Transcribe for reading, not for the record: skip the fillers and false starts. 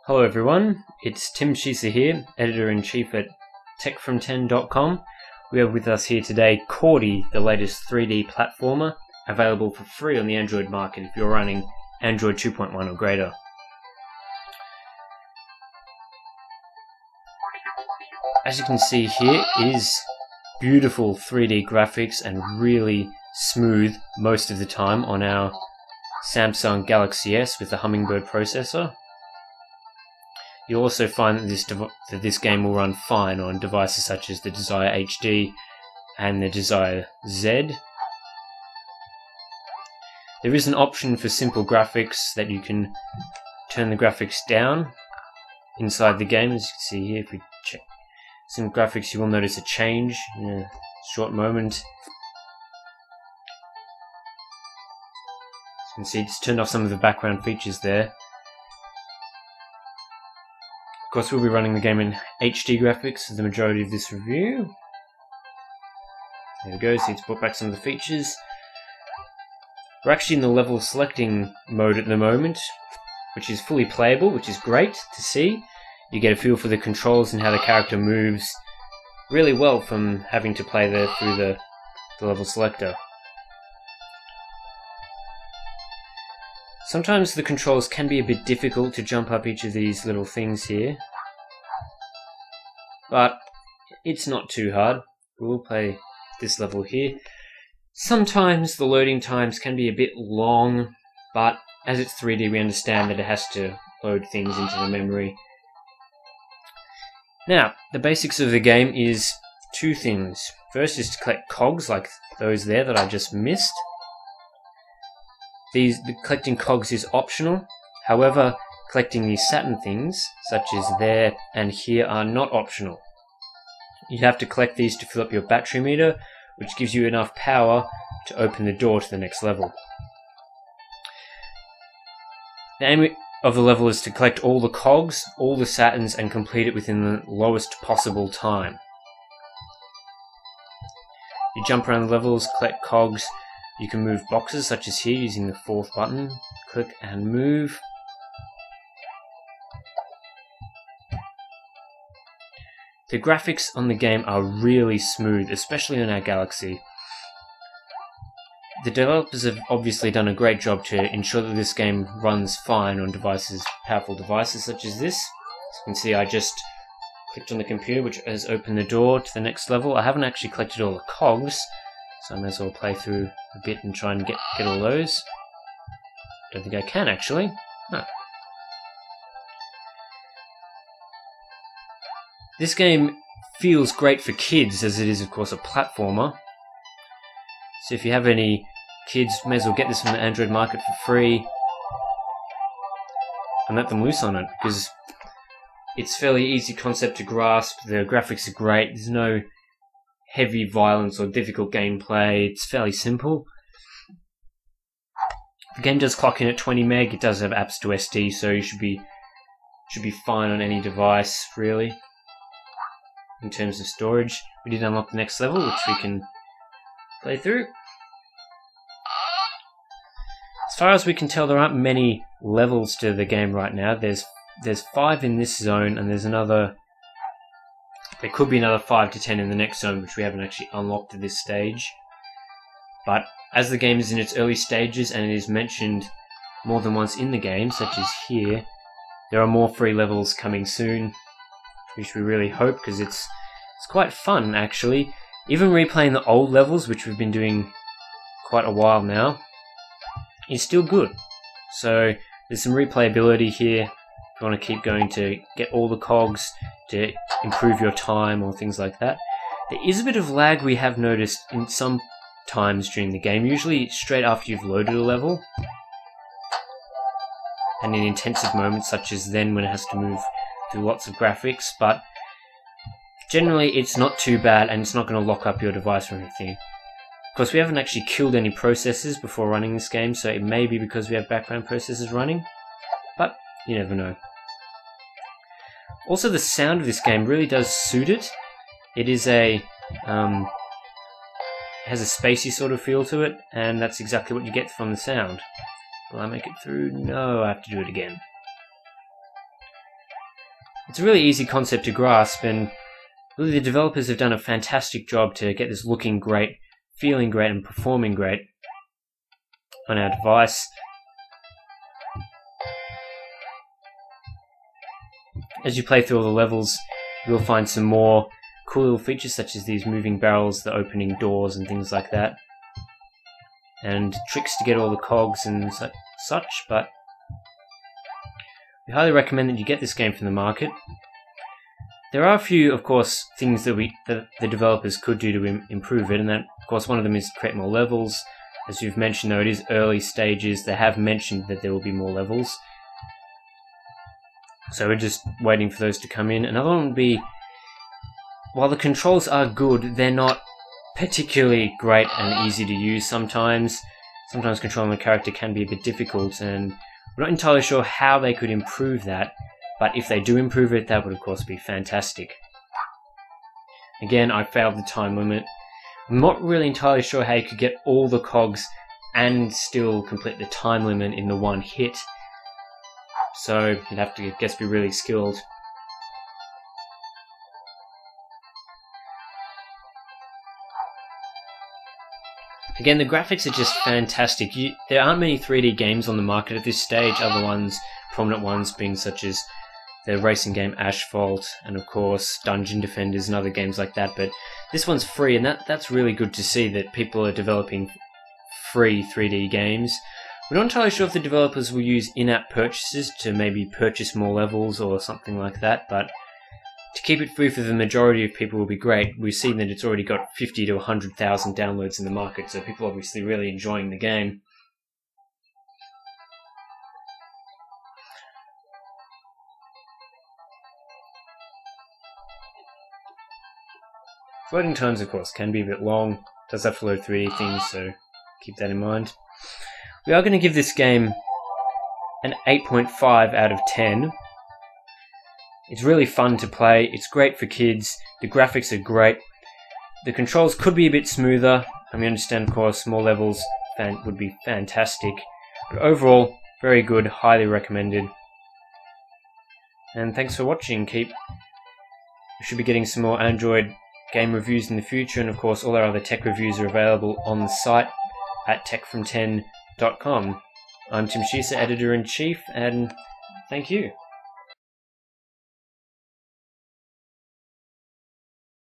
Hello everyone, it's Tim Sheeser here, Editor-in-Chief at techfrom10.com. We have with us here today Cordy, the latest 3D platformer, available for free on the Android market if you're running Android 2.1 or greater. As you can see here is beautiful 3D graphics and really smooth most of the time on our Samsung Galaxy S with the Hummingbird processor. You'll also find that this game will run fine on devices such as the Desire HD and the Desire Z. There is an option for simple graphics that you can turn the graphics down inside the game. As you can see here, if we check some graphics, you will notice a change in a short moment. As you can see, it's turned off some of the background features there. Of course, we'll be running the game in HD graphics for the majority of this review. There we go, so it's brought back some of the features. We're actually in the level selecting mode at the moment, which is fully playable, which is great to see. You get a feel for the controls and how the character moves really well from having to play through the level selector. Sometimes the controls can be a bit difficult to jump up each of these little things here, but it's not too hard. We'll play this level here. Sometimes the loading times can be a bit long, but as it's 3D we understand that it has to load things into the memory. Now, the basics of the game is two things. First is to collect cogs like those there that I just missed. Collecting cogs is optional, however, collecting these Saturn things, such as there and here, are not optional. You have to collect these to fill up your battery meter, which gives you enough power to open the door to the next level. The aim of the level is to collect all the cogs, all the Saturns, and complete it within the lowest possible time. You jump around the levels, collect cogs. You can move boxes such as here using the fourth button. Click and move. The graphics on the game are really smooth, especially on our Galaxy. The developers have obviously done a great job to ensure that this game runs fine on powerful devices such as this. As you can see, I just clicked on the computer, which has opened the door to the next level. I haven't actually collected all the cogs, so I may as well play through a bit and try and get all those. Don't think I can actually. No. This game feels great for kids, as it is of course a platformer. So if you have any kids, may as well get this from the Android market for free and let them loose on it, because it's fairly easy concept to grasp. The graphics are great. There's no heavy violence or difficult gameplay. It's fairly simple. The game does clock in at 20 meg. It does have apps to SD, so you should be fine on any device really. In terms of storage, we did unlock the next level, which we can play through. As far as we can tell, there aren't many levels to the game right now. There's 5 in this zone, and there could be another 5 to 10 in the next zone, which we haven't actually unlocked at this stage. But as the game is in its early stages and it is mentioned more than once in the game, such as here, there are more free levels coming soon, which we really hope, because it's quite fun actually. Even replaying the old levels, which we've been doing quite a while now, is still good. So there's some replayability here if you want to keep going to get all the cogs, to improve your time or things like that. There is a bit of lag we have noticed in some times during the game, usually straight after you've loaded a level, and in intensive moments such as then when it has to move through lots of graphics, but generally it's not too bad and it's not going to lock up your device or anything. Of course, we haven't actually killed any processors before running this game, so it may be because we have background processors running, but you never know. Also, the sound of this game really does suit it. It is has a spacey sort of feel to it, and that's exactly what you get from the sound. Will I make it through? No, I have to do it again. It's a really easy concept to grasp, and really the developers have done a fantastic job to get this looking great, feeling great, and performing great on our device. As you play through all the levels, you'll find some more cool little features such as these moving barrels, the opening doors and things like that, and tricks to get all the cogs and such, but we highly recommend that you get this game from the market. There are a few, of course, things that the developers could do to improve it, and that, of course, one of them is create more levels. As you've mentioned, though, it is early stages. They have mentioned that there will be more levels, so we're just waiting for those to come in. Another one would be, while the controls are good, they're not particularly great and easy to use sometimes. Sometimes controlling a character can be a bit difficult, and we're not entirely sure how they could improve that, but if they do improve it, that would of course be fantastic. Again, I failed the time limit. I'm not really entirely sure how you could get all the cogs and still complete the time limit in the one hit, so you'd have to, I guess, be really skilled. Again, the graphics are just fantastic. There aren't many 3D games on the market at this stage, other ones, prominent ones being such as the racing game Asphalt, and of course Dungeon Defenders and other games like that, but this one's free, and that's really good to see that people are developing free 3D games. We're not entirely sure if the developers will use in-app purchases to maybe purchase more levels or something like that, but to keep it free for the majority of people will be great. We've seen that it's already got 50 to 100,000 downloads in the market, so people are obviously really enjoying the game. Loading times, of course, can be a bit long. It does have to load 3D things, so keep that in mind. We are going to give this game an 8.5 out of 10. It's really fun to play, it's great for kids, the graphics are great, the controls could be a bit smoother, and we understand, of course, more levels would be fantastic, but overall, very good, highly recommended. And thanks for watching. We should be getting some more Android game reviews in the future, and of course all our other tech reviews are available on the site at techfrom10.com. I'm Tim Sheaser, Editor-in-Chief, and thank you.